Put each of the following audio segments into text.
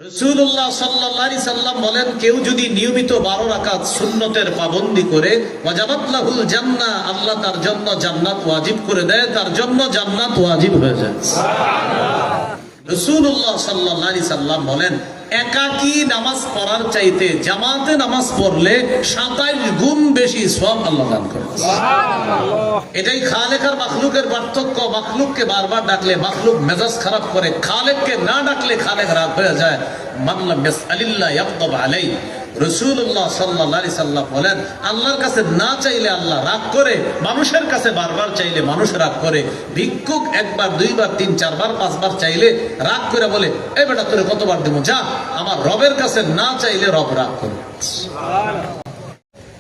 রাসূলুল্লাহ সাল্লাল্লাহু আলাইহি সাল্লাম বলেন, কেউ যদি নিয়মিত 12 রাকাত সুন্নতের পাবন্দি করে, ওয়াজাবাত লাহুল জান্নাহ, আল্লাহ তার জন্য জান্নাত ওয়াজিব করে দেয়, তার জন্য জান্নাত ওয়াজিব হয়ে যায়। রাসূলুল্লাহ সাল্লাল্লাহু আলাইহি সাল্লাম বলেন, একাকী নামাজ পড়ার চাইতে জামাতে নামাজ পড়লে 27 গুণ বেশি সওয়াব আল্লাহ দান করেন। এটাই খালেক আর মাখলুকের পার্থক্য। মাখলুককে বারবার ডাকলে মাখলুক মেজাজ খারাপ করে, খালেককে না ডাকলে খালেক রাগ হয়ে যায়। মান লাম ইয়াসআলিল্লাহ ইয়াগদাব আলাইহি। রাসূলুল্লাহ সাল্লাল্লাহু আলাইহি সাল্লাম বলেন, আল্লাহর কাছে না চাইলে আল্লাহ রাগ করে, মানুষের কাছে বারবার চাইলে মানুষ রাগ করে। ভিক্ষুক একবার, দুইবার, 3, 4 বার, 5 বার চাইলে রাগ করে বলে, এই বেটা তোরে কতবার দেবো, যা। আমার রবের কাছে না চাইলে রব রাগ করে।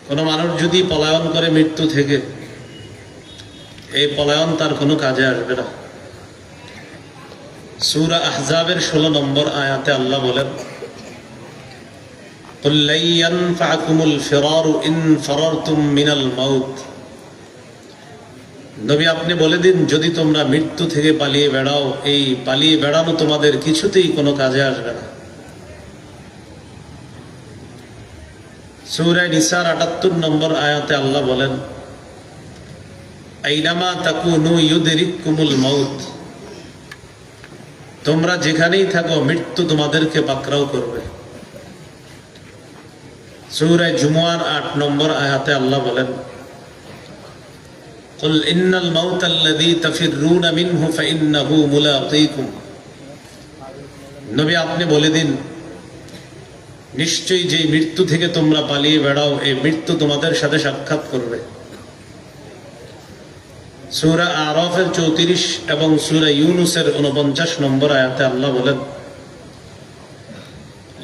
কোন মানুষ যদি পলায়ন করে মৃত্যু থেকে, এই পলায়ন তার কোনো কাজে আসবে না। সূরা আহজাবের 16 নম্বর আয়াতে আল্লাহ বলেন, কুল লা ইয়ানফাকুমুল ফিরারু ইন ফারারতুম মিনাল মাউত। নবী, আপনি বলে দিন, যদি তোমরা মৃত্যু থেকে পালিয়ে বেড়াও, এই পালিয়ে বেড়ানো তোমাদের কিছুতেই কোনো কাজে আসবে না। সূরা নিসার 78 নম্বর আয়াতে আল্লাহ বলেন, আইনামা তাকুনু ইউদরিকুমুল মাউত। তোমরা যেখানেই থাকো মৃত্যু তোমাদেরকে পাকড়াও করবে। সূরা জুমুয়ার 8 নম্বর আয়াতে আল্লাহ বলেন, কুল ইন্নাল মাউতাল্লাযী তাফিররুনা মিনহু ফাইন্নাহু মুলাকীকুম। নবী, আপনি বলে দিন, নিশ্চয়ই যে মৃত্যু থেকে তোমরা পালিয়ে বেড়াও, এই মৃত্যু তোমাদের সাথে সাক্ষাৎ করবে। সূরা আরাফের 34 এবং সূরা ইউনূসের 49 নম্বর আয়াতে আল্লাহ বলেন,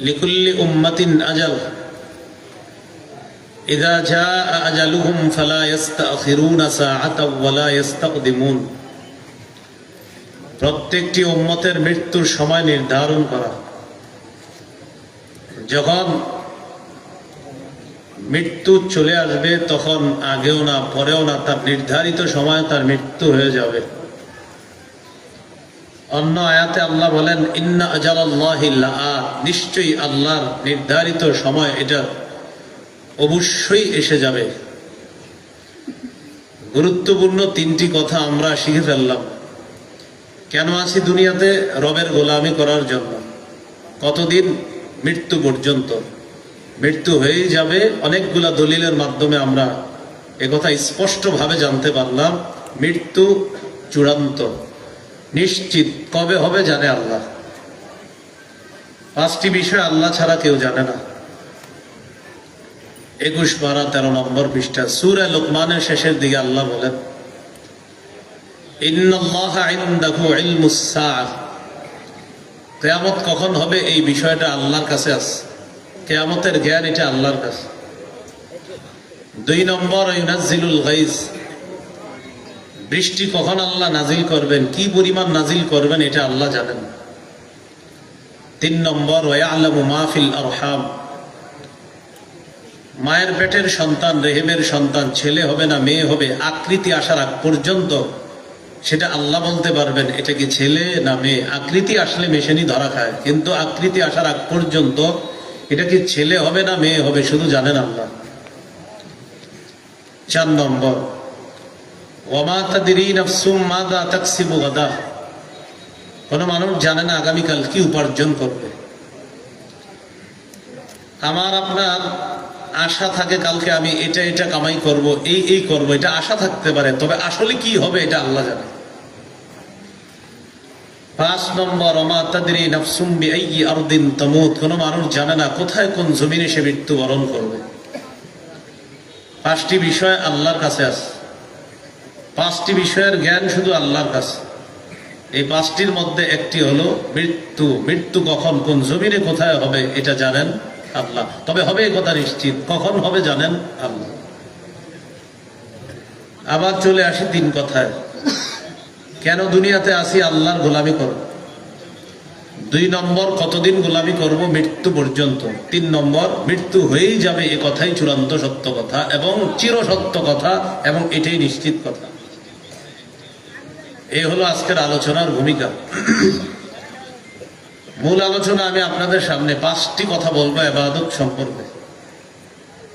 লিকুল্লি উম্মাতিন আজাল ইযা জাআ আজালুহুম ফালা ইস্তাখিরুনা সাআতাও ওয়ালা ইস্তাকদিমুন। প্রত্যেকটি উম্মতের মৃত্যুর সময় নির্ধারণ করা। যখন মৃত্যু চলে আসবে তখন আগেও না পরেও না, তার নির্ধারিত সময় তার মৃত্যু হয়ে যাবে। অন্য আয়াতে আল্লাহ বলেন, ইন্না আজালাল্লাহি লাআত। নিশ্চয়ই আল্লাহর নির্ধারিত সময় এটা অবশ্যই এসে যাবে। গুরুত্বপূর্ণ 3টি কথা আমরা শিখে ফেললাম। কেন আছি দুনিয়াতে? রবের গোলামি করার জন্য। কতদিন? মৃত্যু পর্যন্ত। মৃত্যু হয়েই যাবে। অনেকগুলা দলিলের মাধ্যমে আমরা একথা স্পষ্টভাবে জানতে পারলাম, মৃত্যু চূড়ান্ত, নিশ্চিত। কবে হবে জানে আল্লাহ। 5টি বিষয় আল্লাহ ছাড়া কেউ জানে না। 21, 12, 13 নম্বর পৃষ্ঠা সূরা লুকমানের শেষের দিকে আল্লাহ বলেন, ইন্নাল্লাহা ইনদাহু ইলমুস সাআহ। কিয়ামত কখন হবে এই বিষয়টা আল্লাহর কাছে আছে। কিয়ামতের জ্ঞান এটা আল্লাহর কাছে। 2 নম্বর, ইউনাজ্জিলুল গায়জ। বৃষ্টি কখন আল্লাহ নাজিল করবেন, কি পরিমাণ নাজিল করবেন, এটা আল্লাহ জানেন। 3 নম্বর, ওয়ায়ালামু মা ফিল আরহাম। মায়ের পেটের সন্তান, রেহেমের সন্তান, ছেলে হবে না মেয়ে হবে, আকৃতি আসার আগ পর্যন্ত সেটা আল্লাহ বলতে পারবেন এটা কি ছেলে না মেয়ে। আকৃতি আসলে মেশিনই ধরা খায়, কিন্তু আকৃতি আসার আগ পর্যন্ত এটা কি ছেলে হবে না মেয়ে হবে শুধু জানেন আল্লাহ। 4 নম্বর, ওয়ামা তাদরি নাফসুম মাযা তাকসিবু গাদা। কোন মানুষ জানে না আগামীকাল কি উপার্জন করবে। আমার আপনার আশা থাকে কালকে আমি এটা এটা কামাই করব, এই করব, এটা আশা থাকতে পারে, তবে আসলে কি হবে এটা আল্লাহ জানে। 5 নম্বর, ওমা তাদরি নাফসুম বিআইয়ি আরদিন তামুত। কোন মানুষ জানে না কোথায় কোন জমিনে সে মৃত্যুবরণ করবে। 5টি বিষয় আল্লাহর কাছে আছে। 5টি বিষয়ের জ্ঞান শুধু আল্লাহর কাছে। এই 5টির মধ্যে একটি হলো মৃত্যু। মৃত্যু কখন, কোন জমিনে, কোথায় হবে এটা জানেন আল্লাহ, তবে হবে এই কথা নিশ্চিত। কখন হবে জানেন আল্লাহ। আবার চলে আসি 3 কথায়। কেন দুনিয়াতে আসি? আল্লাহর গোলামি করব। 2 নম্বর, কতদিন গোলামি করব? মৃত্যু পর্যন্ত। 3 নম্বর, মৃত্যু হয়েই যাবে, এ কথাই চূড়ান্ত সত্য কথা এবং চিরসত্য কথা, এবং এটাই নিশ্চিত কথা। এই হলো আজকের আলোচনার ভূমিকা। মূল আলোচনা আমি আপনাদের সামনে 5টি কথা বলবো ইবাদত সম্পর্কে।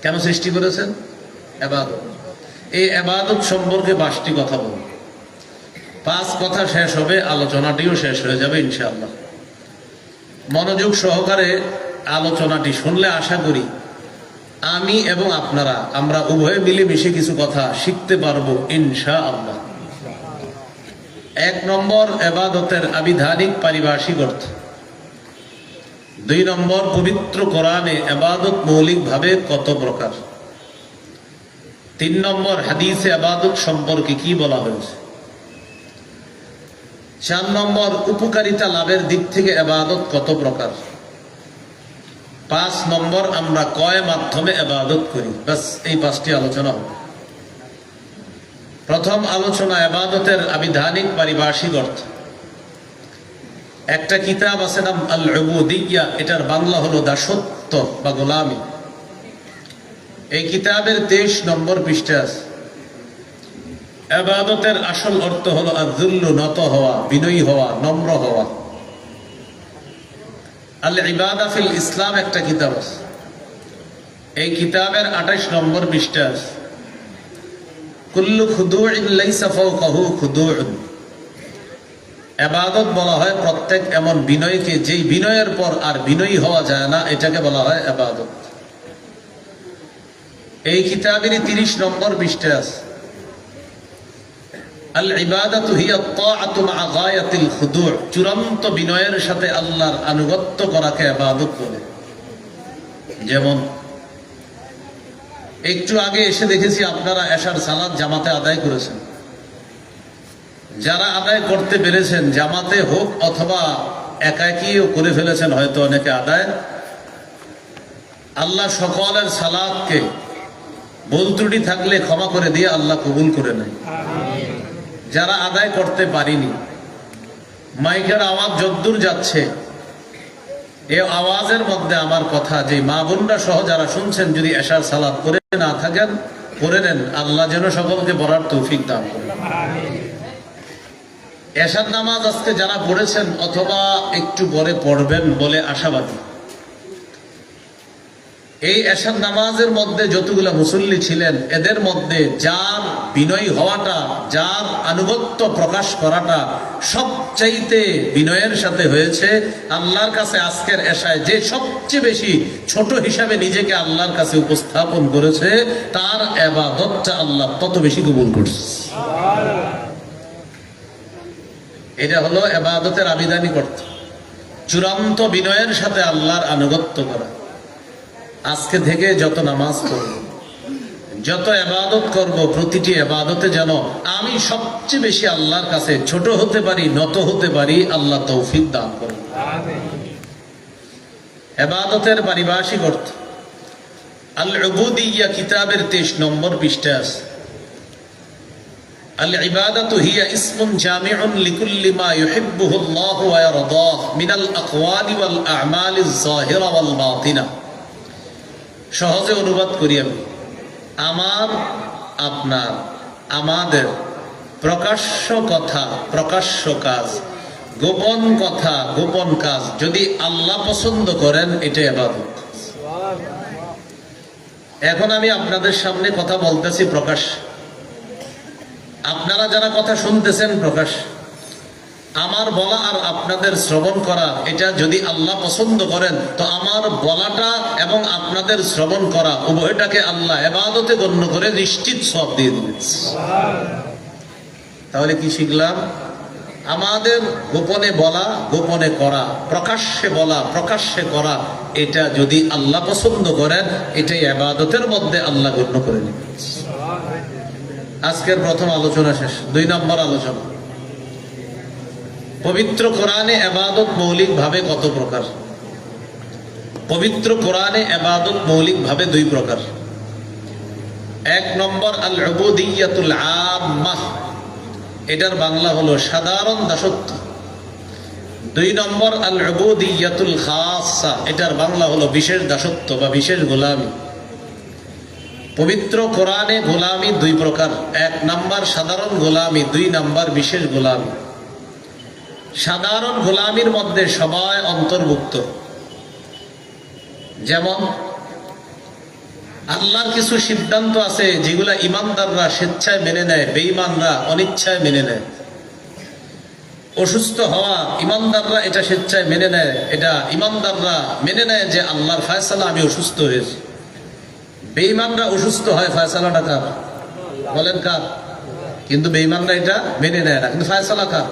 কেন সৃষ্টি করেছেন? ইবাদত। এই ইবাদত সম্পর্কে 5টি কথা বলবো। 5 কথা শেষ হবে, আলোচনাটিও শেষ হয়ে যাবে ইনশাআল্লাহ। মনোযোগ সহকারে আলোচনাটি শুনলে আশা করি আমি এবং আপনারা আমরা উভয়ে মিলেমিশে কিছু কথা শিখতে পারবো ইনশাআল্লাহ। 1 নম্বর, ইবাদতের আবিধানিক পারিভাষিক অর্থ। 2 নম্বর, পবিত্র কোরআনে ইবাদত মৌলিকভাবে কত প্রকার। 3 নম্বর, হাদিসে ইবাদত সম্পর্কে কি বলা হয়েছে। 4 নম্বর, উপকারিতা লাভের দিক থেকে ইবাদত কত প্রকার। 5 নম্বর, আমরা কয় মাধ্যমে ইবাদত করি। বাস এই 5টি আলোচনা হবে। প্রথম আলোচনা ইবাদতের আবিধানিক পারিভাষিক অর্থ। একটা কিতাব আছে নাম আল উবুদিয়্যা, এটার বাংলা হলো দাসত্ব বা গোলামি। এই কিতাবের 23 নম্বর পৃষ্ঠা আছে। ইবাদতের আসল অর্থ হলো আয-যুল্লু, নত হওয়া, বিনয়ী হওয়া, নম্র হওয়া। আল ইবাদা ফিল ইসলাম একটা কিতাব আছে। এই কিতাবের 28 নম্বর পৃষ্ঠা আছে। কুল্লু খুদুইন লাইসা ফাওকাহু খুদুউন। ইবাদত বলা হয় প্রত্যেক এমন বিনয়কে যেই বিনয়ের পর আর বিনয়ী হওয়া যায় না, এটাকে বলা হয় ইবাদত। এই কিতাবেরই 30 নম্বর পৃষ্ঠা আছে। আল ইবাদাতু হিয়া আত-তাআতু মা'a গায়াতিল খুদু'। চূড়ান্ত বিনয়ের সাথে আল্লাহর আনুগত্য করাকে ইবাদত বলে। যেমন একটু আগে এসে দেখেছি আপনারা এশার সালাত জামাতে আদায় করেছেন। যারা আদায় করতে পেরেছেন, জামাতে হোক অথবা একাকীও করে ফেলেছেন হয়তো অনেকে আদায়, আল্লাহ সকলের সালাতকে ভুল ত্রুটি থাকলে ক্ষমা করে দিয়ে আল্লাহ কবুল করে নেয়। যারা আদায় করতে পারিনি, মাইকের আওয়াজ যদ্দূর যাচ্ছে, এই আওয়াজের মধ্যে আমার কথা যে মা বোনরা সহ যারা শুনছেন, যদি এশার সালাত করে না থাকেন করে নেন, আল্লাহ যেন সকলকে পড়ার তৌফিক দান করেন। এশার নামাজ আজকে যারা পড়েছেন অথবা একটু পরে পড়বেন বলে আশাবাদী। এই এশার নামাজের মধ্যে যতগুলা মুসল্লি ছিলেন, এদের মধ্যে যার বিনয়ী হওয়াটা, যার আনুগত্য প্রকাশ করাটা সবচাইতে বিনয়ের সাথে হয়েছে, আল্লাহর কাছে আজকের এশায় যে সবচেয়ে বেশি ছোট হিসাবে নিজেকে আল্লাহর কাছে উপস্থাপন করেছে, তার ইবাদতটা আল্লাহ তত বেশি কবুল করছে। এটা হলো ইবাদতের আবিধানিক অর্থ, চূড়ান্ত বিনয়ের সাথে আল্লাহর আনুগত্য করা। আজকে থেকে যত নামাজ পড়ব, যত ইবাদত করব, প্রতিটি ইবাদতে যেন আমি সবচেয়ে বেশি আল্লাহর কাছে ছোট হতে পারি, নত হতে পারি, আল্লাহ তৌফিক দান করেন। ইবাদতের পারিভাষিক অর্থ। আল উবুদিয়্যা কিতাবের 23 নম্বর পৃষ্ঠা আছে। আল ইবাদাতু হিয়া ইসমুন জামিউন লিকুল্লি মা ইউহিব্বুহু আল্লাহু ওয়া ইয়ারদাহু মিনাল আকওয়ালি ওয়াল আ'মালিজ যাহিরা ওয়াল বাতিনা। সহজে অনুবাদ করি আমি। আমার, আপনার, আমাদের প্রকাশ্য কথা, প্রকাশ্য কাজ, গোপন কথা, গোপন কাজ যদি আল্লাহ পছন্দ করেন, এটা ইবাদত। এখন আমি আপনাদের সামনে কথা বলতেছি প্রকাশ, আপনারা যারা কথা শুনতেছেন প্রকাশ। আমার বলা আর আপনাদের শ্রবণ করা, এটা যদি আল্লাহ পছন্দ করেন, তো আমার বলাটা এবং আপনাদের শ্রবণ করা উভয়টাকে আল্লাহ ইবাদতে গণ্য করে নিশ্চিত সওয়াব দিয়ে দিবেন। তাহলে কি শিখলাম? আমাদের গোপনে বলা, গোপনে করা, প্রকাশ্যে বলা, প্রকাশ্যে করা, এটা যদি আল্লাহ পছন্দ করেন, এটাই ইবাদতের মধ্যে আল্লাহ গণ্য করে নেবেন। আজকের প্রথম আলোচনা শেষ। 2 নম্বর আলোচনা। পবিত্র কোরআনে ইবাদত মৌলিক ভাবে কত প্রকার। পবিত্র কোরআনে ইবাদত মৌলিক ভাবে 2 প্রকার। 1 নম্বর আল উবুদিয়্যাতুল আম্মাহ, এটার বাংলা হলো সাধারণ দাসত্ব। 2 নম্বর আল উবুদিয়্যাতুল খাসসা, এটার বাংলা হলো বিশেষ দাসত্ব বা বিশেষ গোলামি। পবিত্র কোরআনে গোলামি 2 প্রকার। 1 নম্বর সাধারণ গোলামি, 2 নম্বর বিশেষ গোলামি। সাধারণ গোলামির মধ্যে সবাই অন্তর্ভুক্ত। যেমন আল্লাহর কিছু সিদ্ধান্ত আছে যেগুলা ইমানদাররা স্বেচ্ছায় মেনে নেয়, বেঈমানরা অনিচ্ছায় মেনে নেয়। অসুস্থ হওয়া ইমানদাররা এটা স্বেচ্ছায় মেনে নেয়, এটা ইমানদাররা মেনে নেয় যে আল্লাহর ফয়সালা, আমি অসুস্থ হয়েছি। বেঈমানরা অসুস্থ হয়, ফয়সালাটা কার? বলেন কার? কিন্তু বেঈমানরা এটা মেনে নেয় না, কিন্তু ফয়সালা কার?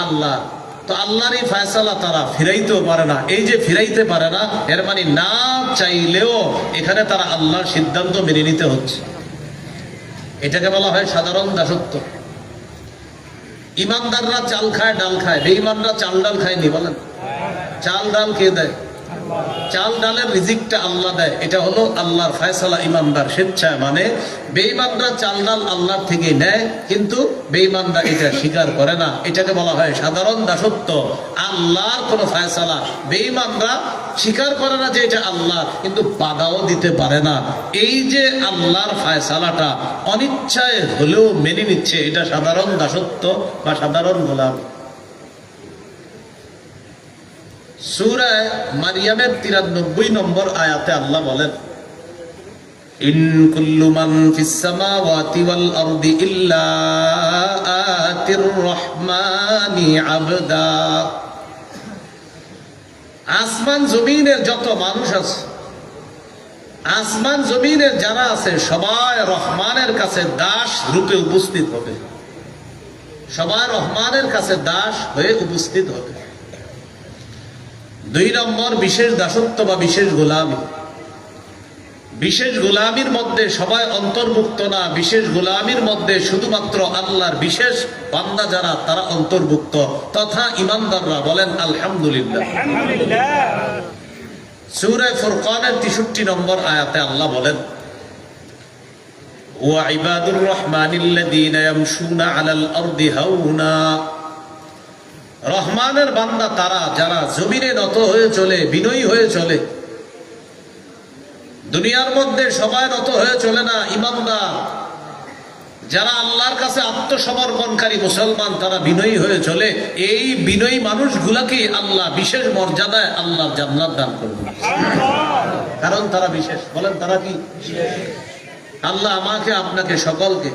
আল্লাহ। তো আল্লাহর এই ফয়সালা তারা ফিরাইতেও পারে না। এই যে ফিরাইতে পারে না, এর মানে না চাইলেও এখানে তারা আল্লাহর সিদ্ধান্ত মেনে নিতে হচ্ছে। এটাকে বলা হয় সাধারণ দাসত্ব। ইমানদাররা চাল খায়, ডাল খায়, বেঈমানরা চাল ডাল খায়নি। বলেন, চাল ডাল কে দেয়? চাল ডালের রিজিকটা আল্লাহ দেয়। এটা হলো আল্লাহর ফয়সালা। ইমানদার স্বেচ্ছায় মানে, বেঈমানরা চাল ডাল আল্লাহর থেকে নেয়, কিন্তু বেঈমানরা এটা স্বীকার করে না। এটাকে বলা হয় সাধারণ দাসত্ব। আল্লাহর কোন ফয়সালা বেঈমানরা স্বীকার করে না যে এটা আল্লাহ, কিন্তু বাধাও দিতে পারে না। এই যে আল্লাহর ফয়সালাটা অনিচ্ছায় হলেও মেনে নিচ্ছে, এটা সাধারণ দাসত্ব বা সাধারণ গোলাম। সূরা মারইয়ামের 93 নম্বর আয়াতে আল্লাহ বলেন, ইন কুল্লু মান ফিস সামাওয়াতি ওয়াল আরদি ইল্লা আতির রহমানি আবদা। আসমান জমিনের যত মানুষ আছে, আসমান জমিনের যারা আছে, সবাই রহমানের কাছে দাস রূপে উপস্থিত হবে। সবাই রহমানের কাছে দাস হয়ে উপস্থিত হবে। 2 নম্বর বিশেষ দাসত্ব বা বিশেষ গোলামি। বিশেষ গোলামির মধ্যে সবাই অন্তর্ভুক্ত না। বিশেষ গোলামির মধ্যে শুধুমাত্র আল্লাহর বিশেষ বান্দা যারা, তারা অন্তর্ভুক্ত, তথা ইমানদাররা। বলেন আলহামদুলিল্লাহ। সূরা ফুরকানের 63 নম্বর আয়াতে আল্লাহ বলেন, ওয়া ইবাদুর রহমানিল্লাযীনা ইয়ামশুনা আলাল আরদি হাওনা। রহমানের বান্দা তারা যারা জমিনে নত হয়ে চলে, বিনয়ী হয়ে চলে। দুনিয়ার মধ্যে সবাই নত হয়ে চলে না। ইমানদার যারা আল্লাহর কাছে আত্মসমর্পণকারী মুসলমান, তারা বিনয়ী হয়ে চলে। এই বিনয়ী মানুষগুলাকে আল্লাহ বিশেষ মর্যাদায় আল্লাহ জান্নাত দান করবে, কারণ তারা বিশেষ। বলেন, তারা কি? আল্লাহ আমাকে আপনাকে সকলকে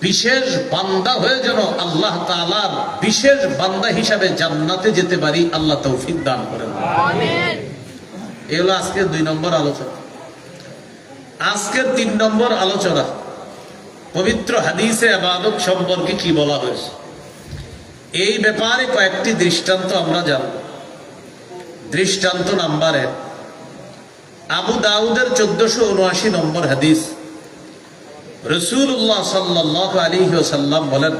বিশেষ বান্দা হয়ে যেন আল্লাহ তাআলার বিশেষ বান্দা হিসাবে জান্নাতে যেতে পারি, আল্লাহ তৌফিক দান করেন। আমিন। এই হলো আজকের 2 নম্বর আলোচনা। আজকের 3 নম্বর আলোচনা, পবিত্র হাদিসে ইবাদত সম্পর্কে কি বলা হয়েছে, এই ব্যাপারে কয়েকটি দৃষ্টান্ত আমরা জানব। দৃষ্টান্ত নাম্বার 1, আবু দাউদের 1479 নম্বর হাদিস। রাসূলুল্লাহ সাল্লাল্লাহু আলাইহি ওয়াসাল্লাম বলেন,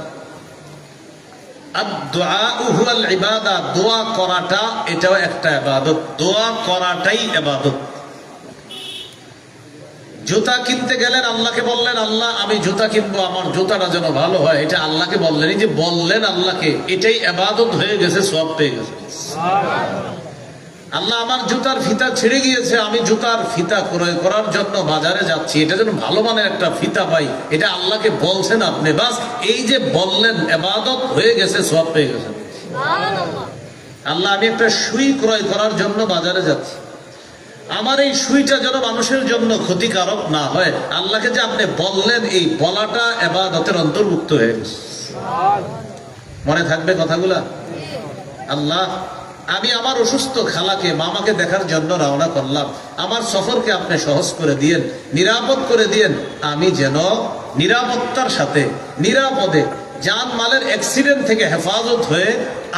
আদ-দুআউ হুয়াল ইবাদা। দোয়া করাটা এটাও একটা ইবাদত। দোয়া করাটাই ইবাদত। জুতা কিনতে গেলেন, আল্লাহকে বললেন, আল্লাহ আমি জুতা কিনবো, আমার জুতাটা যেন ভালো হয়। এটা আল্লাহকে বললেন। এই যে বললেন আল্লাহকে, এটাই ইবাদত হয়ে গেছে, সওয়াব পেয়ে গেছে। আল্লাহ আমার জুতার ফিতা ছিঁড়ে গিয়েছে, আমি জুতার ফিতা ক্রয় করার জন্য বাজারে যাচ্ছি, এটা যেন ভালো মানের একটা ফিতা পাই, এটা আল্লাহকে বলছেন আপনি। বাস এই যে বললেন, ইবাদত হয়ে গেছে, সওয়াব পেয়ে গেছে। আল্লাহ আমি একটা সুই ক্রয় করার জন্য বাজারে যাচ্ছি, আমার এই সুইটা যেন মানুষের জন্য ক্ষতিকারক না হয়, আল্লাহকে যে আপনি বললেন, এই বলাটা ইবাদতের অন্তর্ভুক্ত হয়ে গেছে। মনে থাকবে কথাগুলা? আল্লাহ আমি আমার অসুস্থ খালাকে, মামাকে দেখার জন্য রওনা করলাম, আমার সফরকে আপনি সহজ করে দিয়েন, নিরাপদ করে দিয়েন। আমি যেন নিরাপত্তার সাথে, নিরাপদে, জান মালের অ্যাক্সিডেন্ট থেকে হেফাজত হয়ে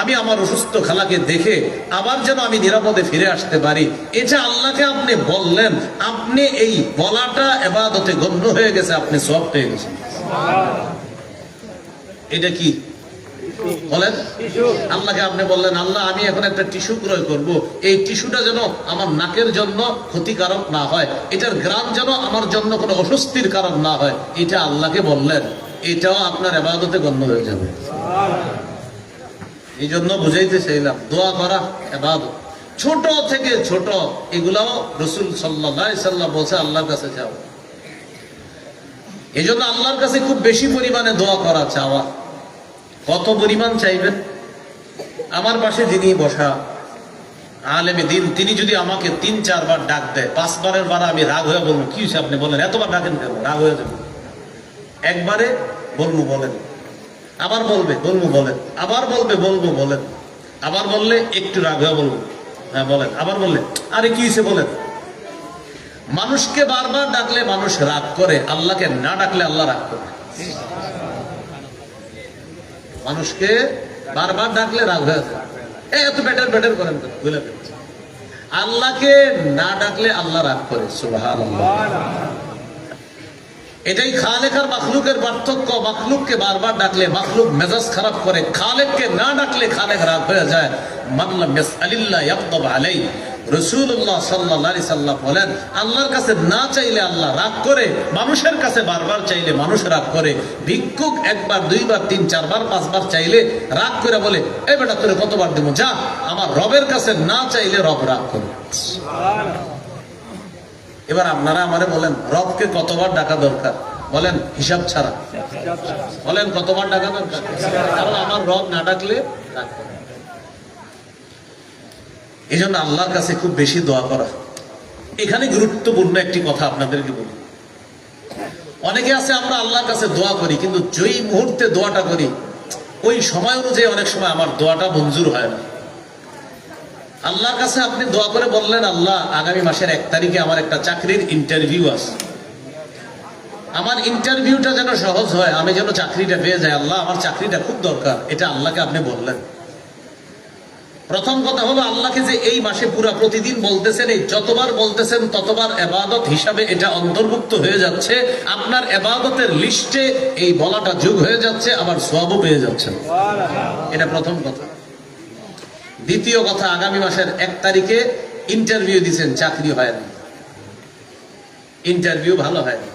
আমি আমার অসুস্থ খালাকে দেখে আবার যেন আমি নিরাপদে ফিরে আসতে পারি। এটা আল্লাহকে আপনি বললেন, আপনি এই বলাটা ইবাদতে গণ্য হয়ে গেছে, আপনি সওয়াব পেয়ে গেছেন। এটা কি বলেন? আল্লাহকে আপনি বললেন, আল্লাহ আমি এখন একটা টিস্যু ক্রয় করব, এই টিস্যুটা যেন আমার নাকের জন্য ক্ষতিকারক না হয়, এটার গ্রাম যেন আমার জন্য কোনো অস্বস্তির কারণ না হয়। এটা আল্লাহকে বললেন, এটাও আপনার ইবাদতে গণ্য হয়ে যাবে। এই জন্য বুঝাইতে চাইলাম, দোয়া করা ইবাদত। ছোট থেকে ছোট এগুলাও রাসূল সাল্লাল্লাহু আলাইহি সাল্লাম বলছে আল্লাহর কাছে যাও। এই জন্য আল্লাহর কাছে খুব বেশি পরিমাণে দোয়া করা চাওয়া। কত পরিমাণ চাইবেন? আমার পাশে যিনি বসা আলেমে দিন, তিনি যদি আমাকে ৩-৪ বার ডাক দেয়, 5 বারের বার আমি রাগ হয়ে বলবো, কি হয়েছে আপনি বলেন, এতবার ডাকেন কেন, রাগ হয়ে যাবে। একবারে বলবো বলেন, আবার বলবে বলবো বলেন, আবার বলবে বলবো বলেন, আবার বললে একটু রাগ হয়ে বলবো হ্যাঁ বলেন, আবার বললে আরে কি হয়েছে বলেন। মানুষকে বারবার ডাকলে মানুষ রাগ করে, আল্লাহকে না ডাকলে আল্লাহ রাগ করে। মানুষকে বারবার ডাকলে রাগ হয়ে যায়, এত বেটার বেটার করেন ভুলে ফেলছে। আল্লাহকে না ডাকলে আল্লাহ রাগ করে, সুবহানাল্লাহ। এটাই খালেক আর মাখলুকের পার্থক্য। মাখলুককে বারবার ডাকলে মাখলুক মেজাজ খারাপ করে, খালেককে না ডাকলে খালেক রাগ হয়ে যায়। মান লাম ইয়াসআলিল্লাহ ইয়াগদাব আলাইহি, রাসূলুল্লাহ সাল্লাল্লাহু আলাইহি সাল্লাম বলেন, আল্লাহর কাছে না চাইলে আল্লাহ রাগ করে, মানুষের কাছে বারবার চাইলে মানুষ রাগ করে। ভিক্ষুক 1 বার 2 বার 3 4 বার 5 বার চাইলে রাগ করে বলে, এই বেটা তোরে কতবার দেবো, যা। আমার রবের কাছে না চাইলে রব রাগ করে। এবার আপনারা আমারে বলেন, রবকে কতবার ডাকা দরকার বলেন, হিসাব ছাড়া বলেন কতবার ডাকা দরকার? কারণ আমার রব না ডাকলে রাগ করে। এই জন্য আল্লাহর কাছে খুব বেশি দোয়া করা। এখানে গুরুত্বপূর্ণ একটি কথা আপনাদেরকে বলি। অনেকে আছে আমরা আল্লাহর কাছে দোয়া করি, কিন্তু যেই মুহূর্তে দোয়াটা করি ওই সময় অনুযায়ী অনেক সময় আমার দোয়াটা মঞ্জুর হয় না। আল্লাহর কাছে আপনি দোয়া করে বললেন, আল্লাহ আগামী মাসের 1 তারিখে আমার একটা চাকরির ইন্টারভিউ আছে, আমার ইন্টারভিউটা যেন সহজ হয়, আমি যেন চাকরিটা পেয়ে যাই। আল্লাহ আমার চাকরিটা খুব দরকার, এটা আল্লাহকে আপনি বললেন। প্রথম কথা হলো, আল্লাহকে যে এই মাসে পুরা প্রতিদিন বলতেছেন, এই যতবার বলতেছেন ততবার ইবাদত হিসাবে এটা অন্তর্ভুক্ত হয়ে যাচ্ছে, আপনার ইবাদতের লিস্টে এই বলাটা যোগ হয়ে যাচ্ছে, আবার সওয়াবও পেয়ে যাচ্ছেন। এটা প্রথম কথা। দ্বিতীয় কথা, আগামী মাসের 1 তারিখে ইন্টারভিউ দিয়েছেন, চাকরি হয়নি, ইন্টারভিউ ভালো হয়নি।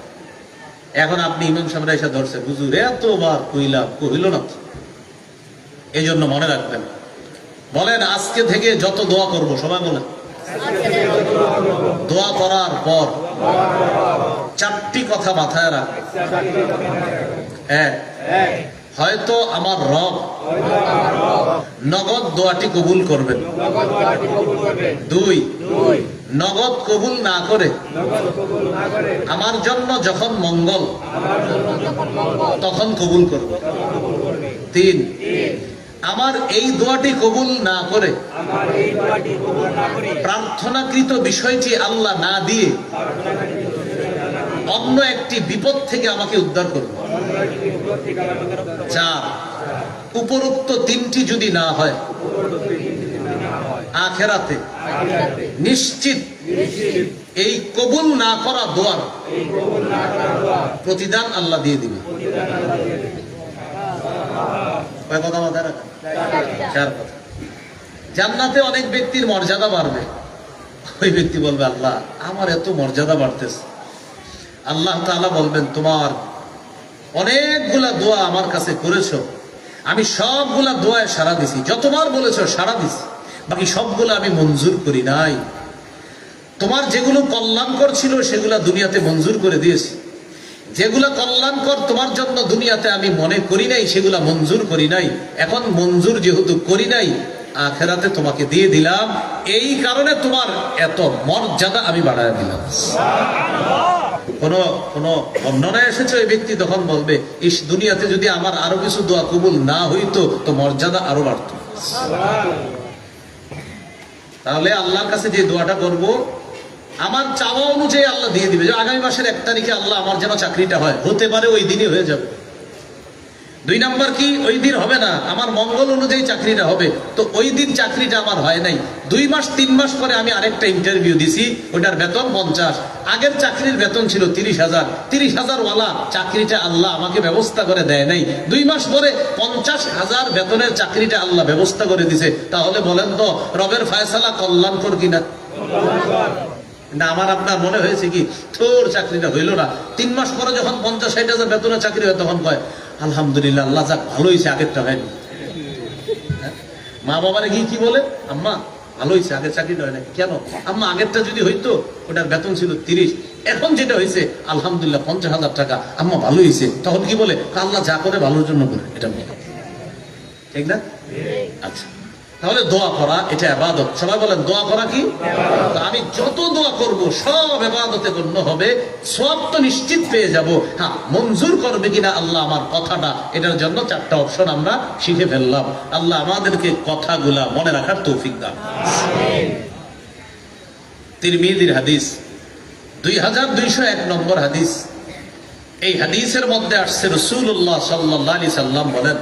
এখন আপনি ইমাম সাহেবরা এসে ধরছে, হুজুর এতবার কইলাম কইল না। এই জন্য মনে রাখবেন, বলেন আজকে থেকে যত দোয়া করব, সবাই বলেন, দোয়া করার পর 4টি কথা মাথায় রাখবেন। 1, হয়তো আমার রব নগদ দোয়াটি কবুল করবেন। 2, নগদ কবুল না করে আমার জন্য যখন মঙ্গল তখন কবুল করবে। 3, আমার এই দোয়াটি কবুল না করে প্রার্থনাকৃত বিষয়টি আল্লাহ না দিয়ে অন্য একটি বিপদ থেকে আমাকে উদ্ধার করবে। 4, উপরোক্ত 3টি যদি না হয়, আখিরাতে নিশ্চিত এই কবুল না করা দোয়ার প্রতিদান আল্লাহ দিয়ে দিবে। কয় কথা মাথায় রাখেন? 4 কথা। জান্নাতে অনেক ব্যক্তির মর্যাদা বাড়বে। ওই ব্যক্তি বলবে, আল্লাহ আমার এত মর্যাদা বাড়তেছে। আল্লাহ তাআলা বলবেন, তোমার অনেকগুলা দোয়া আমার কাছে করেছো, আমি সবগুলা দোয়ায় সাড়া দিছি, যতবার বলেছো সাড়া দিছি, বাকি সবগুলো আমি মঞ্জুর করি নাই। তোমার যেগুলো কল্যাণকর ছিল সেগুলা দুনিয়াতে মঞ্জুর করে দিয়েছি, যেগুলা কল্যাণকর তোমার জন্য দুনিয়াতে আমি মনে করি নাই সেগুলা মঞ্জুর করি নাই। এখন মঞ্জুর যেহেতু করি নাই, আখিরাতে তোমাকে দিয়ে দিলাম, এই কারণে তোমার এত মর্যাদা আমি বাড়ায় দিলাম। কোন বর্ণনায় এসেছে ওই ব্যক্তি তখন বলবে, ইস দুনিয়াতে যদি আমার আরো কিছু দোয়া কবুল না হইতো তো মর্যাদা আরো বাড়তো। তাহলে আল্লাহর কাছে যে দোয়াটা করব, আমার চাওয়া অনুযায়ী আল্লাহ দিয়ে দিবে। যে আগামী মাসের 1 তারিখে আল্লাহ আমার যেন চাকরিটা হয়, হতে পারে ওই দিনই হয়ে যাবে। 2 নাম্বার কি, ওই দিন হবে না, আমার মঙ্গল অনুযায়ী চাকরিটা হবে, তো ওই দিন চাকরিটা আমার হয় নাই। 2 মাস 3 মাস পরে আমি আরেকটা ইন্টারভিউ দিছি, ওটার বেতন 50, আগের চাকরির বেতন ছিল 30,000, 30,000 ওয়ালা চাকরিটা আল্লাহ আমাকে ব্যবস্থা করে দেয় নাই। 2 মাস পরে 50,000 বেতনের চাকরিটা আল্লাহ ব্যবস্থা করে দিছে। তাহলে বলেন তো রবের ফয়সালা কল্যাণকর কিনা? না, আমার আপনার মনে হয়েছে কি, তোর চাকরিটা হইল না, 3 মাস পরে যখন 50-60,000 বেতনের চাকরি হয় তখন কয় আলহামদুলিল্লাহ, আল্লাহ যাক ভালো হয়েছে, আগেরটা হয়নি। মা বাবারে গিয়ে কি বলে, আম্মা ভালো হয়েছে, আগের চাকরিটা হয় না। কেন? আম্মা আগেরটা যদি হইতো, ওটার বেতন ছিল 30, এখন যেটা হয়েছে আলহামদুলিল্লাহ 50,000 টাকা, আম্মা ভালো হয়েছে। তখন কি বলে, আল্লাহ যা করে ভালোর জন্য করে, এটা বলে, ঠিক না? আচ্ছা, তাহলে দোয়া করা এটা ইবাদত। সবাই বলেন দোয়া করা কি? তো আমি যত দোয়া করব সব ইবাদতে গণ্য হবে, সওয়াব তো নিশ্চিত পেয়ে যাব। হ্যাঁ, মঞ্জুর করবে কিনা আল্লাহ আমার কথাটা, এটার জন্য 4টা অপশন আমরা শিখে ফেললাম। আল্লাহ আমাদেরকে কথাগুলা মনে রাখার তৌফিক দান। তিরমিজির হাদিস 2201 নম্বর হাদিস। এই হাদিসের মধ্যে আসছে রাসূলুল্লাহ সাল্লাল্লাহু আলাইহি সাল্লাম বলেন,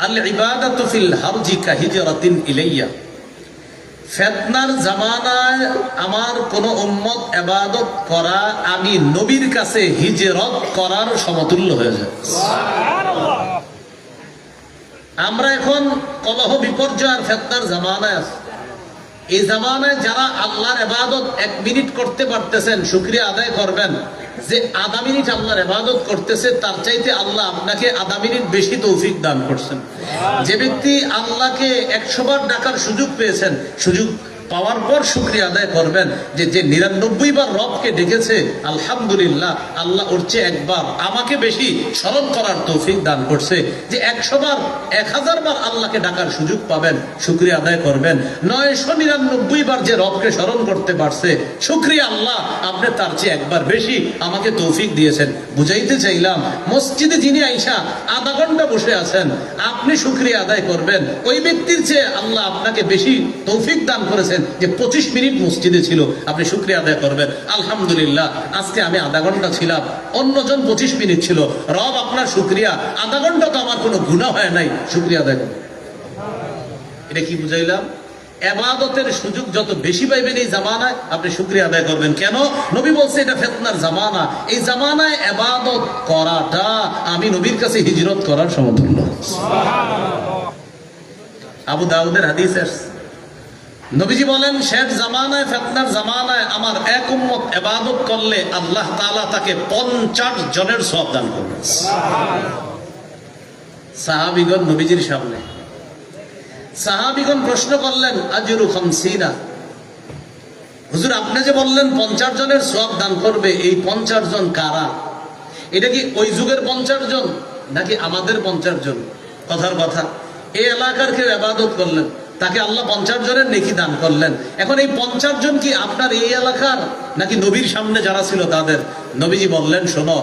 আল ইবাদাতু ফিল হারজি কাহিজরাতিন ইলাইয়া। ফিতনার জামানায় আমার কোন উম্মত ইবাদত করা আমি নবীর কাছে হিজরত করার সমতুল্য হয়ে যায়। সুবহানাল্লাহ। আমরা এখন কলহ বিপর্যয় আর ফিতনার জামানায় আছি। এই জামানায় যারা আল্লাহর ইবাদত 1 মিনিট করতে পারতেছেন, শুকরিয়া আদায় করবেন যে আধা মিনিট আল্লাহর ইবাদত করতেছে, তার চাইতে আল্লাহ আপনাকে আধা মিনিট বেশি তৌফিক দান করছেন। যে ব্যক্তি আল্লাহকে 100 বার ডাকার সুযোগ পেয়েছেন, সুযোগ পাওয়ার পর শুকরিয়া আদায় করবেন যে 99 বার রবকে ডেকেছে, আলহামদুলিল্লাহ আল্লাহ ওর চেয়ে একবার আমাকে বেশি স্মরণ করার তৌফিক দান করছে। যে 100 বার 1000 বার আল্লাহকে ডাকার সুযোগ পাবেন, শুকরিয়া আদায় করবেন। 999 বার যে রবকে স্মরণ করতে পারছে, শুকরিয়া আল্লাহ আপনি তার চেয়ে একবার বেশি আমাকে তৌফিক দিয়েছেন। বুঝাইতে চাইলাম, মসজিদে যিনি আইসা আধা ঘন্টা বসে আছেন, আপনি শুকরিয়া আদায় করবেন ওই ব্যক্তির চেয়ে আল্লাহ আপনাকে বেশি তৌফিক দান করেছেন যে 25 মিনিট মসজিদে ছিল। আপনি শুকরিয়া আদায় করবেন, আলহামদুলিল্লাহ আজকে আমি আধা ঘন্টা ছিলাম, অন্যজন 25 মিনিট ছিল। রব আপনার শুকরিয়া, আধা ঘন্টা তো আমার কোনো গুনাহ হয় নাই, শুকরিয়া আদায় করবেন। এটা কি বুঝাইলাম? ইবাদতের সুযোগ যত বেশি পাইবেন এই জামানায়, আপনি শুকরিয়া আদায় করবেন। কেন? নবী বলছে এটা ফিতনার জামানা। এই জামানায় ইবাদত করাটা আমি নবীর কাছে হিজরত করার সমতুল্য। সুবহানাল্লাহ। আবু দাউদের হাদিস আছে, নবীজি বলেন শেষ জামানায়, ফিতনার জামানায় আমার এক উম্মত ইবাদত করলে আল্লাহ তাআলা তাকে 50 জনের সওয়াব দান করবেন। সাহাবীগণ নবীজির সামনে, সাহাবীগণ প্রশ্ন করলেন, আজরু 50, হুজুর আপনি যে বললেন 50 জনের সওয়াব দান করবে, এই 50 জন কারা? এটা কি ওই যুগের 50 জন নাকি আমাদের 50 জন? কথার কথা, এই এলাকার কেউ ইবাদত করলেন, তাকে আল্লাহ 50 জনের নেকি দান করলেন। এখন এই 50 জন কি আপনার এই এলাকার নাকি নবীর সামনে যারা ছিল তাদের? নবীজি বললেন, শোনো,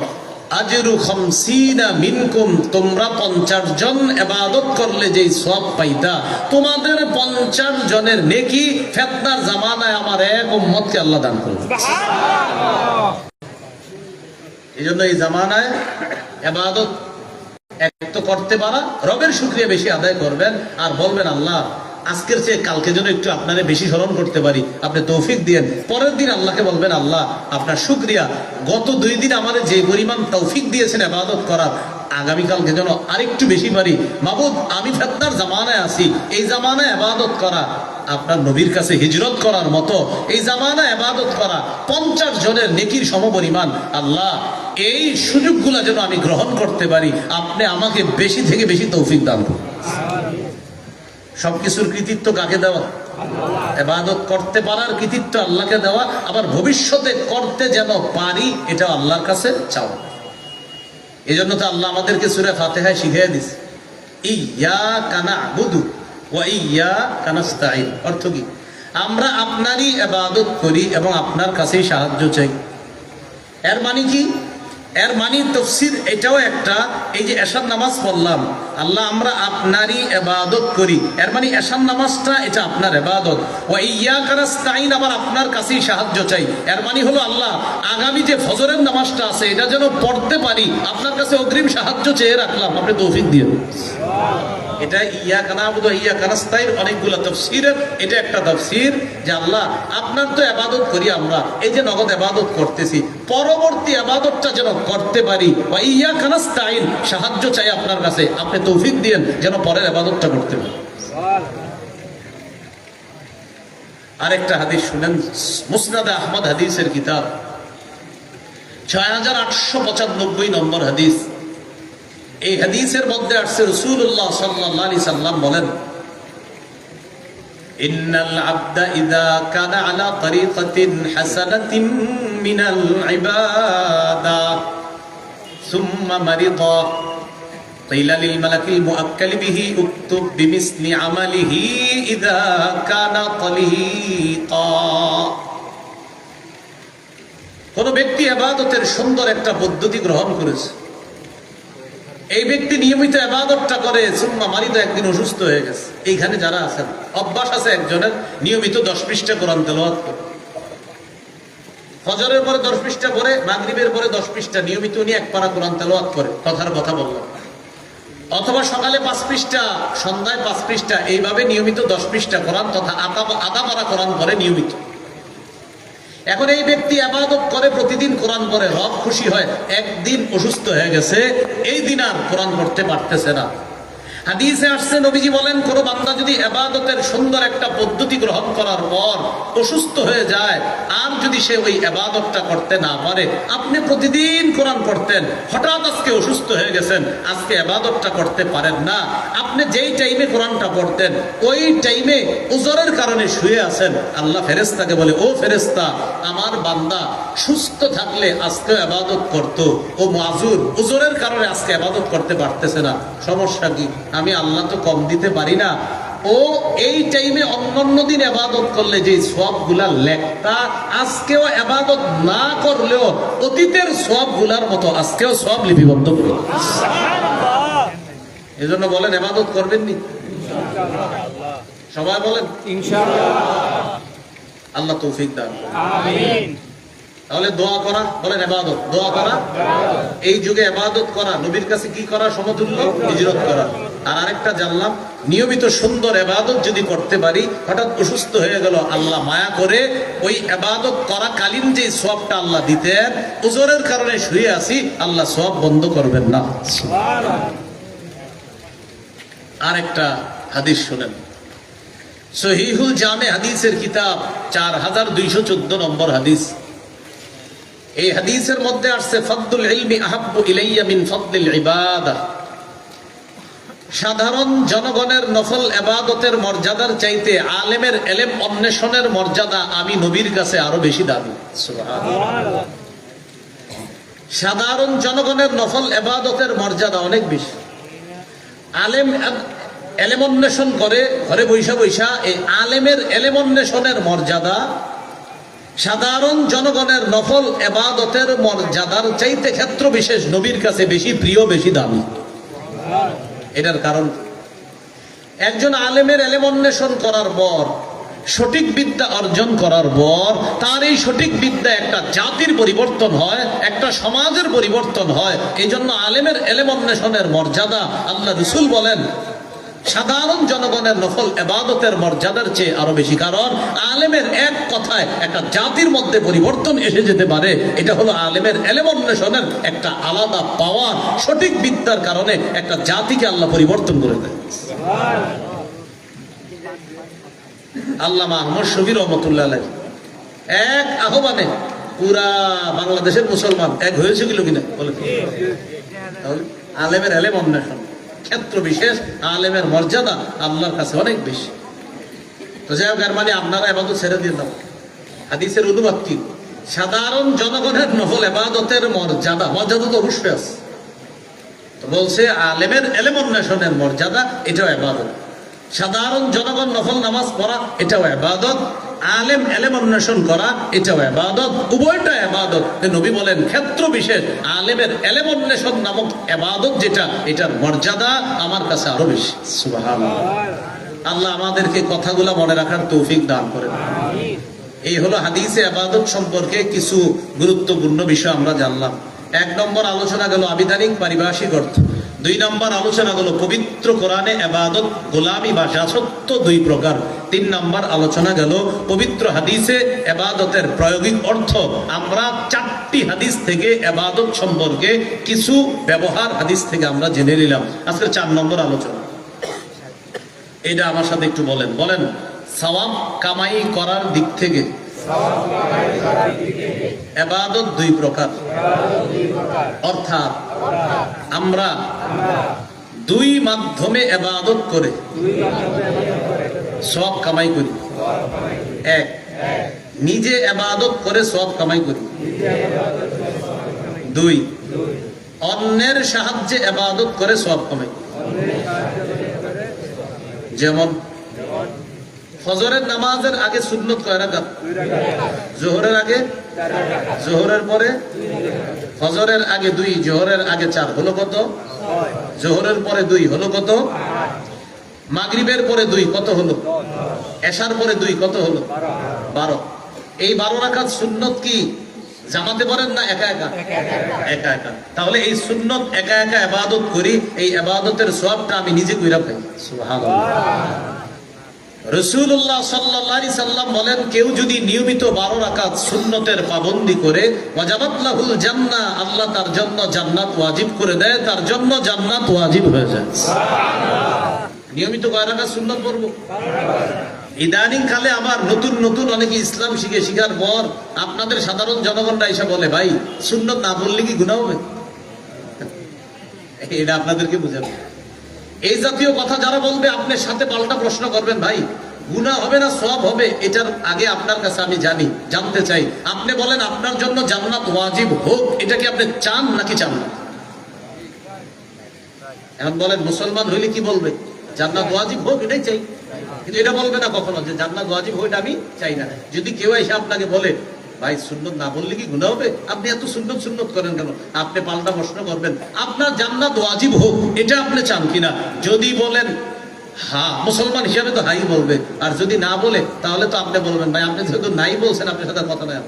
আজরু 50 মিনকুম, তোমরা 50 জন ইবাদত করলে যেই সওয়াব পাইতা, তোমাদের 50 জনের নেকি ফিতনার জামানায় আমার এক উম্মতকে আল্লাহ দান করবে। সুবহানাল্লাহ। এইজন্য এই জামানায় ইবাদত এক তো করতে পারা, রবের শুকরিয়া বেশি আদায় করবেন আর বলবেন আল্লাহ আজকের চেয়ে কালকে যেন একটু আপনারে বেশি স্মরণ করতে পারি, আপনি তৌফিক দিয়েন। পরের দিন আল্লাহকে বলবেন আল্লাহ আপনার শুকরিয়া, গত 2 দিন আমারে যে পরিমাণ তৌফিক দিয়েছেন ইবাদত করার, আগামীকালকে যেন আরেকটু বেশি পারি। মাবুদ আমি ফিতনার জামানায় আছি, এই জামানায় ইবাদত করা আপনার নবীর কাছে হিজরত করার মতো, এই জামানায় ইবাদত করা 50 জনের নেকির সমপরিমাণ। আল্লাহ এই সুযোগগুলো যেন আমি গ্রহণ করতে পারি, আপনি আমাকে বেশি থেকে বেশি তৌফিক দান করুন। সবকিছুর কৃতিত্ব কাকে দেওয়া? ইবাদত করতে পারার কৃতিত্ব আল্লাহকে দেওয়া, আবার ভবিষ্যতে করতে যেন পারি এটা আল্লাহর কাছে চাওয়া। এই জন্য তো আল্লাহ আমাদেরকে সূরা ফাতিহায় শিখিয়ে দিয়েছে, ইয়্যাকা না'বুদু ওয়া ইয়্যাকা নাস্তাঈন। অর্থ কি? আমরা আপনারই ইবাদত করি এবং আপনার কাছেই সাহায্য চাই। এর মানে কি? এর মানে তাফসীর এটাও একটা, এই যে এশার নামাজ পড়লাম, আল্লাহ আমরা আপনারই ইবাদত করি, এর মানে এশার নামাজটা এটা আপনার ইবাদত। ওয়া ইয়্যাকা নাস্তাঈন, আবার আপনার কাছেই সাহায্য চাই। এর মানে হলো আল্লাহ আগামী যে ফজরের নামাজটা আছে এটা যেন পড়তে পারি, আপনার কাছে অগ্রিম সাহায্য চেয়ে রাখলাম, আপনি তৌফিক দিয়ে দিন। এটা ইয়্যাকা না'বুদু ওয়া ইয়্যাকা নাস্তাঈন অনেকগুলো তাফসীরের এটা একটা তাফসীর, যে আল্লাহ আপনার তো ইবাদত করি আমরা, এই যে নগদ ইবাদত করতেছি, পরবর্তী ইবাদতটা যেন করতে পারি। ওয়া ইয়্যাকা নাস্তাঈন, সাহায্য চাই আপনার কাছে, আপনি তৌফিক দিয়েন যেন পরের ইবাদতটা করতে পারি। আরেকটা হাদিস শুনেন, মুসনাদে আহমদ হাদিসের কিতাব 6895 নম্বর হাদিস। এই হাদিসের মধ্যে আসছে রাসূলুল্লাহ সাল্লাল্লাহু আলাইহি সাল্লাম বলেন, ইন্নাল আবদা ইযা কানা আলা তরিকাতিন হাসানাতিন মিনাল ইবাদা সুম্মা মারিদা قيل للملك المؤكل به اكتب بمثل عمله إذا كان طليقا। কোন ব্যক্তি ইবাদতের সুন্দর একটা পদ্ধতি গ্রহণ করেছে, এই ব্যক্তি নিয়মিত ইবাদতটা করে, সুম্মা মারিদ, একদিন অসুস্থ হয়ে গেছে। এইখানে যারা আছেন, অভ্যাস আছে একজনের নিয়মিত 10 পৃষ্ঠা কোরআন তেলাওয়াত করে, ফজরের পরে 10 পৃষ্ঠা পড়ে, মাগরিবের পরে 10 পৃষ্ঠা নিয়মিত উনি এক পারা কোরআন তেলাওয়াত করে, কথার কথা বললাম। অথবা সকালে 5 পৃষ্ঠা, সন্ধ্যায় 5 পৃষ্ঠা, এইভাবে নিয়মিত 10 পৃষ্ঠা কোরআন তথা আধা পারা কোরআন করে নিয়মিত। এখন এই ব্যক্তি ইবাদত করে, প্রতিদিন কোরআন পড়ে, রব খুশি হয়। একদিন অসুস্থ হয়ে গেছে, এই দিন আর কোরআন পড়তে পারতেছে না। হাদিসে আসছে, নবীজি বলেন, কোন বান্দা যদি ইবাদতের সুন্দর একটা পদ্ধতি গ্রহণ করার পর অসুস্থ হয়ে যায়, আর যদি সে ওই ইবাদতটা করতে না পারে, আপনি প্রতিদিন কোরআন পড়তেন, হঠাৎ আজকে অসুস্থ হয়ে গেছেন, আজকে ইবাদতটা করতে পারেন না, আপনি যেই টাইমে কোরআনটা পড়তেন ওই টাইমে উজরের কারণে শুয়ে আছেন, আল্লাহ ফেরেশতাকে বলে, ও ফেরেশতা, আমার বান্দা সুস্থ থাকলে আজকে ইবাদত করত, ও মাজুর উজরের কারণে আজকে ইবাদত করতে পারতেছে না, সমস্যা কি? আমি আল্লাহ তো কম দিতে পারি না। ও এই টাইমে অন্যান্য দিন ইবাদত করলে যে সওয়াবগুলা লেখতা, আজকেও ইবাদত না করলেও অতীতের সওয়াবগুলার মতো আজকেও সওয়াব লিপিবদ্ধ করে। এজন্য বলেন, ইবাদত করবেন নি? সবাই বলেন ইনশাআল্লাহ। আল্লাহ তৌফিক দান করুন, আমিন। তাহলে দোয়া করা, বলেন ইবাদত, দোয়া করা। এই যুগে ইবাদত করা নবীর কাছে কি করা সমতুল্য? হিজরত করা। আর আরেকটা জানলাম, নিয়মিত সুন্দর ইবাদত যদি করতে পারি, হঠাৎ অসুস্থ হয়ে গেল, আল্লাহ মায়া করে ওই ইবাদত করা কালীন যে সওয়াবটা আল্লাহ দিতেন, উজরের কারণে শুয়ে আছি, আল্লাহ সওয়াব বন্ধ করবেন না। আরেকটা হাদিস শুনেন, সহিহুল জামে হাদিসের কিতাব 4214 নম্বর হাদিস। এই হাদিসের মধ্যে আসছে, ফাদলুল ইলমি আহাব্বু ইলাইয়া মিন ফাদলিল ইবাদাহ। সাধারণ জনগণের নফল ইবাদতের মর্যাদার চাইতে আলেমের ইলম অন্বেষণের মর্যাদা আমি নবীর কাছে আরো বেশি দামি। সুবহানাল্লাহ। সাধারণ জনগণের নফল ইবাদতের মর্যাদা অনেক বেশি। আলেম ইলম অন্বেষণ করে ঘরে বৈশা বৈশা, এই আলেমের ইলম অন্বেষণের মর্যাদা সাধারণ জনগণের নফল ইবাদতের মর্যাদার চাইতে ক্ষেত্র বিশেষ নবীর কাছে বেশি প্রিয়, বেশি দামি। এটার কারণ, একজন আলেমের ইলম অন্বেষণ করার পর, সঠিক বিদ্যা অর্জন করার পর, তার এই সঠিক বিদ্যা একটা জাতির পরিবর্তন হয়, একটা সমাজের পরিবর্তন হয়। এই জন্য আলেমের ইলম অন্বেষণের মর্যাদা, আল্লাহ রাসূল বলেন, সাধারণ জনগণের নফল ইবাদতের মর্যাদার চেয়ে আরো বেশি। কারণ আলেমের এক কথায় একটা জাতির মধ্যে পরিবর্তন এসে যেতে পারে। এটা হলো আলেমের ইলম অন্বেষণের একটা আলাদা পাওয়ার। সঠিক বিদ্যার কারণে একটা জাতিকে আল্লাহ পরিবর্তন করে দেয়। আল্লামা আহমদ শফী রহমাতুল্লাহ আলাইহি এক আহ্বানে পুরা বাংলাদেশের মুসলমান এক হয়েছে কিনা বলে, আলেমের ইলম অন্বেষণ ক্ষেত্র বিশেষ, আলেমের মর্যাদা আল্লাহর কাছে অনেক বেশি। তো যাই হোক, মানে আপনারা ইবাদত ছেড়ে দিয়ে দাও। হাদিসের অনুবাদ কি? সাধারণ জনগণের নফল ইবাদতের মর্যাদা তো অবশ্যই আছে। তো বলছে আলেমের ইলম অন্বেষণের মর্যাদা, এটাও ইবাদত। সাধারণ জনগণ নফল নামাজ পড়া, এটাও ইবাদত। আলেম ইলম অন্বেষণ করা, এটাও ইবাদত। উভয়টা ইবাদত। নবী বলেন, ক্ষেত্র বিশেষ আলেমের ইলম অন্বেষণ নামক ইবাদত যেটা, এটার মর্যাদা আমার কাছে আরো বেশি। সুবহানাল্লাহ। আল্লাহ আমাদেরকে কথাগুলো মনে রাখার তৌফিক দান করেন। এই হলো হাদিসে ইবাদত সম্পর্কে কিছু গুরুত্বপূর্ণ বিষয় আমরা জানলাম। 1 নম্বর আলোচনা গেল আবিধানিক পারিভাষিক অর্থ। 2 নম্বর আলোচনা গেল পবিত্র কোরআনে ইবাদত গোলামি বা দাসত্ব 2 প্রকার। 3 নম্বর আলোচনা গেল পবিত্র হাদিসে ইবাদতের প্রায়োগিক অর্থ। আমরা 4টি হাদিস থেকে ইবাদত সম্পর্কে কিছু ব্যবহার হাদিস থেকে আমরা জেনে নিলাম। আজকে 4 নম্বর আলোচনা, এটা আমার সাথে একটু বলেন। সওয়াব কামাই করার দিক থেকে ইবাদত 2 প্রকার। অর্থাৎ আমরা 2 মাধ্যমে ইবাদত করে সওয়াব কামাই করি। 1, নিজে ইবাদত করে সওয়াব কামাই করি। 2, অন্যের সাহায্যে ইবাদত করে সওয়াব কমাই। যেমন ফজরের নামাজের আগে সুন্নত কয় রাকাত? জোহরের আগে, জোহরের পরে, ফজরের আগে 2, জোহরের আগে 4, হলো কত? জোহরের পরে 2 হলো কত? মাগরিবের পরে 2 কত হলো? এশার পরে 2 কত হলো? 12। এই 12 রাকাত সুন্নত কি জামাতে পড়েন না একা একা? একা একা। তাহলে এই সুন্নত একা একা ইবাদত করি, এই ইবাদতের সওয়াবটা আমি নিজে কইরা পাই। সুবহানাল্লাহ। রাসূলুল্লাহ সাল্লাল্লাহু আলাইহি সাল্লাম বলেন, কেউ যদি নিয়মিত 12 রাকাত সুন্নতের পাবন্দি করে, ওয়াজাবাত লাহুল জান্নাহ, আল্লাহ তার জন্য জান্নাত ওয়াজিব করে দেয়, তার জন্য জান্নাত ওয়াজিব হয়ে যায়। সুবহানাল্লাহ। নিয়মিত কয় রাকাত সুন্নত পড়ব? ইদানিং কালে আবার নতুন নতুন অনেকে ইসলাম শিখার পর আপনাদের সাধারণ জনগণরা এসে বলে, ভাই সুন্নত না পড়লে কি গুনাহ হবে? এটা আপনাদেরকে বুঝাবো। এই জাতীয় কথা যারা বলবে, আপনার সাথে পাল্টা প্রশ্ন করবেন, ভাই গুনাহ হবে না সওয়াব হবে, এটার আগে আপনার কাছে আমি জানতে চাই, আপনি বলেন আপনার জন্য জান্নাত ওয়াজিব হোক, এটা কি আপনি চান নাকি চান না? এখন বলেন মুসলমান হইলে কি বলবে? জান্নাত ওয়াজিব হোক এটাই চাই, কিন্তু এটা বলবে না কখনো যে জান্নাত ওয়াজিব হোক এটা আমি চাই না। যদি কেউ এসে আপনাকে বলে, ভাই সুন্নত না বললে কি গুনাহ হবে, আপনি এত সুন্নত করেন কেন, আপনি পাল্টা প্রশ্ন করবেন, আপনার জান্নাত ওয়াজিব হোক এটা আপনি চান কিনা? যদি বলেন হ্যাঁ, মুসলমান হিসাবে তো হাই বলবে, আর যদি না বলে তাহলে তো আপনি বলবেন, ভাই আপনি যেহেতু নাই বলছেন আপনার সাথে কথা নাই।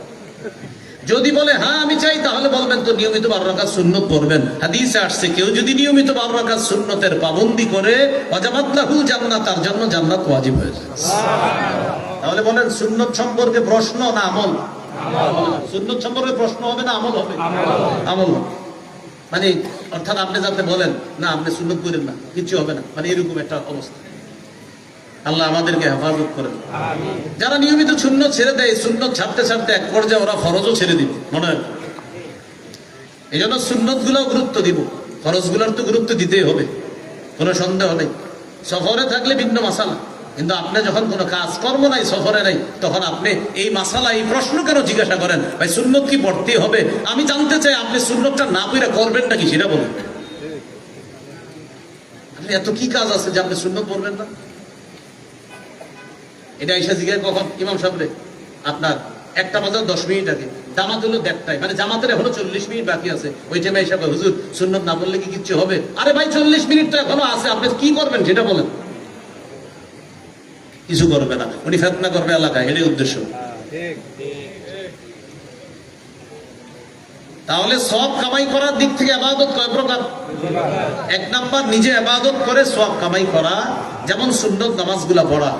যদি বলে হ্যাঁ আমি চাই, তাহলে বলবেন তো নিয়মিত 12 রাকাত সুন্নত পড়বেন। হাদিসে আসছে, কেউ যদি নিয়মিত 12 রাকাত সুন্নতের পাবন্দি করে, ওয়াজাবাত লাহুল জান্নাহ, তার জন্য জান্নাত ওয়াজিব হয়ে যায়। তাহলে বলেন সুন্নত সম্পর্কে প্রশ্ন না আমল? সুন্নত সম্পর্কে প্রশ্ন হবে না আমল হবে? আমল হবে। মানে অর্থাৎ আপনি যাতে বলেন না আপনি সুন্নত করেন না, কিছু হবে না, মানে এরকম একটা অবস্থা। আল্লাহ আমাদেরকে হেফাজত করেন। যারা নিয়মিত সুন্নত ছেড়ে দেয়, সুন্নত ছাড়তে ছাড়তে এক পর্যায়ে ওরা ফরজও ছেড়ে দিবে, মনে হয়। এই জন্য সুন্নত গুলাও গুরুত্ব দিব, ফরজ গুলার তো গুরুত্ব দিতেই হবে, কোনো সন্দেহ নেই। সফরে থাকলে ভিন্ন মাসালা, কিন্তু আপনি যখন কোনো কাজ কর্ম নাই, সফরে নাই, তখন আপনি এই মাসালা, এই প্রশ্ন কেন জিজ্ঞাসা করেন, ভাই সুন্নত কি পড়তে হবে? আমি জানতে চাই আপনি সুন্নতটা না পড়ে করবেন নাকি, সেটা বলেন। আপনি এত কি কাজ আছে যে আপনি সুন্নত পড়বেন না? এটা এসে জিজ্ঞাসা কখন ইমাম সাহেব, আপনার 1টা বাজার 10 মিনিট আগে, জামাত হলো 1টায়, মানে জামাতের এখনো 40 মিনিট বাকি আছে, ওই টাইমে এসে হুজুর সুন্নত না পড়লে কি কিচ্ছু হবে? আরে ভাই 40 মিনিট তো এখনো আছে, আপনি কি করবেন সেটা বলেন। কিছু করবে না, উনি ফিতনা করবে এলাকায়, এটাই উদ্দেশ্য। তাহলে সওয়াব কামাই করার দিক থেকে ইবাদত কয় প্রকার? 1 নাম্বার নিজে ইবাদত করে সওয়াব কামাই করা, যেমন সুন্নত নামাজগুলা পড়া।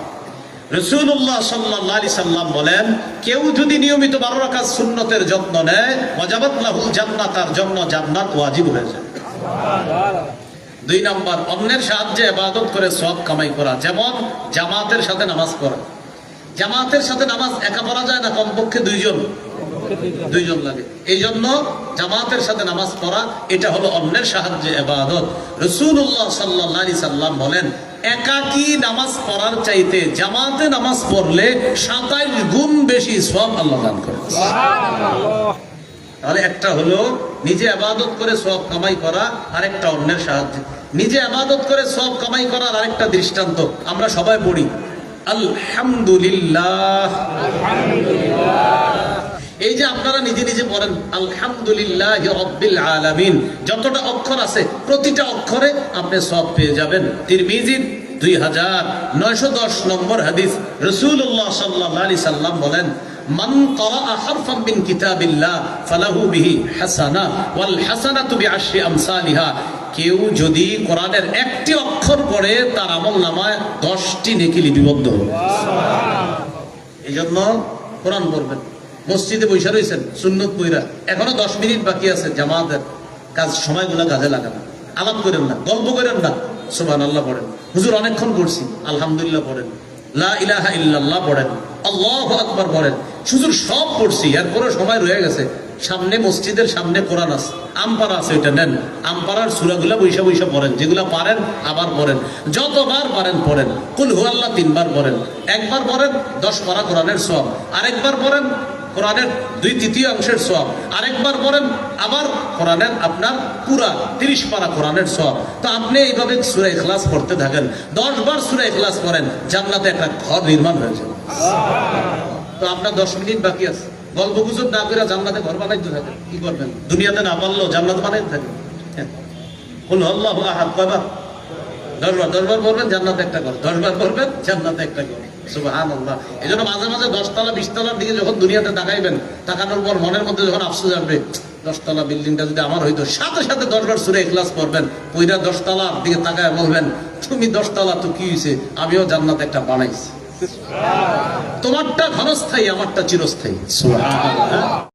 রাসূলুল্লাহ সাল্লাল্লাহু আলাইহি সাল্লাম বলেন, কেউ যদি নিয়মিত 12 রাকাত সুন্নতের যত্ন নেয়, ওয়াজাবাত লাহুল জান্নাহ, তার জন্য জান্নাত ওয়াজিব হয়ে যায়। সুবহানাল্লাহ। 2 নাম্বার অন্যের সাহায্যে ইবাদত করে সওয়াব কামাই করা, যেমন জামাতের সাথে নামাজ পড়া। জামাতের সাথে নামাজ একা পড়া যায় না, কমপক্ষে 2 জন লাগে। এই জন্য জামাতের সাথে নামাজ পড়া, এটা হলো অন্যের সাহায্যে ইবাদত। রাসূলুল্লাহ সাল্লাল্লাহু আলাইহি সাল্লাম বলেন, একাকী নামাজ পড়ার চাইতে জামাতে নামাজ পড়লে 27 গুণ বেশি সওয়াব আল্লাহ দান করেন। সুবহানাল্লাহ। তাহলে একটা হলো নিজে ইবাদত করে সওয়াব কামাই করা, আরেকটা অন্যের সাহায্যে। নিজে ইবাদত করে সওয়াব কামাই করার আরেকটা দৃষ্টান্ত আমরা সবাই পড়ি, আলহামদুলিল্লাহ। এই যে আপনারা নিজে নিজে পড়েন আলহামদুলিল্লাহি রাব্বিল আলামিন, যতটা অক্ষর আছে প্রতিটা অক্ষরে আপনি সওয়াব পেয়ে যাবেন। তিরমিজির 2910 নম্বর হাদিস, রাসূলুল্লাহ সাল্লাল্লাহু আলাইহি সাল্লাম বলেন, মান ক্বারাআ হারফাম মিন কিতাবিল্লাহ ফালাহু বিহি হাসানাহ ওয়াল হাসানাতু বিআশরি আমসালিহা। কেউ যদি কোরআনের একটি অক্ষর পড়ে, তার আমলনামায় 10টি নেকি লিপিবদ্ধ হবে। সুবহানাল্লাহ। এইজন্য কোরআন পড়বেন। মসজিদে বসে রয়েছেন সুন্নত পড়া, এখনো 10 মিনিট বাকি আছে জামাতের কাজ, সময়গুলো কাজে লাগানো। আলাপ করেন না, গল্প করেন না, সুবহানাল্লাহ পড়েন। হুজুর অনেকক্ষণ পড়ছি, আলহামদুলিল্লাহ পড়েন, লা ইলাহা ইল্লাল্লাহ পড়েন, আল্লাহু আকবার পড়েন। হুজুর সব পড়ছি, এরপরে সময় রয়ে গেছে, সামনে মসজিদের সামনে কোরআন আছে, আমপারা আছে, ওইটা নেন, আমপারার সূরাগুলা বৈশা বৈশা পড়েন, যেগুলা পারেন আবার পড়েন, যতবার পারেন পড়েন। কুল হুয়াল্লাহ 3 বার পড়েন, একবার পড়েন 10 পারা কোরআনের সওয়াব, আরেকবার পড়েন কোরআনের 2/3 সওয়াব, আরেকবার পড়েন আবার কোরআনের আপনার পুরা 30 পারা কোরআনের সওয়াব। তো আপনি এইভাবে সূরা ইখলাস পড়তে থাকেন, 10 বার সূরা ইখলাস পড়েন, জান্নাতে একটা ঘর নির্মাণ হয়ে যাবে। তো আপনার 10 মিনিট বাকি আছে, গল্প গুজব না করে জান্নাতে ঘর বানাইতে থাকেন। কি করবেন? দুনিয়াতে না পারলেও জান্নাত বানাইতে থাকেন। কুল আল্লাহু আহাদ কয়বার? 10 বার। 10 বার পড়বেন, জান্নাতে একটা ঘর। 10 বার পড়বেন, জান্নাতে একটা ঘর। সুবহানাল্লাহ। এজন্য মাঝে মাঝে 10 তলা 20 তলার দিকে যখন দুনিয়াতে তাকাইবেন, তাকানোর পর মনের মধ্যে যখন আফসোস আসবে, 10 তলা বিল্ডিংটা যদি আমার হইতো, সাথে সাথে 10 বার সূরা ইখলাস পড়বেন, ওইটা 10 তলার দিকে তাকায় বলবেন, তুমি 10 তলা তো কি হইছে, আমিও জান্নাতে একটা বানাইছি। তোমারটা ক্ষণস্থায়ী, আমারটা চিরস্থায়ী। সুবহানাল্লাহ।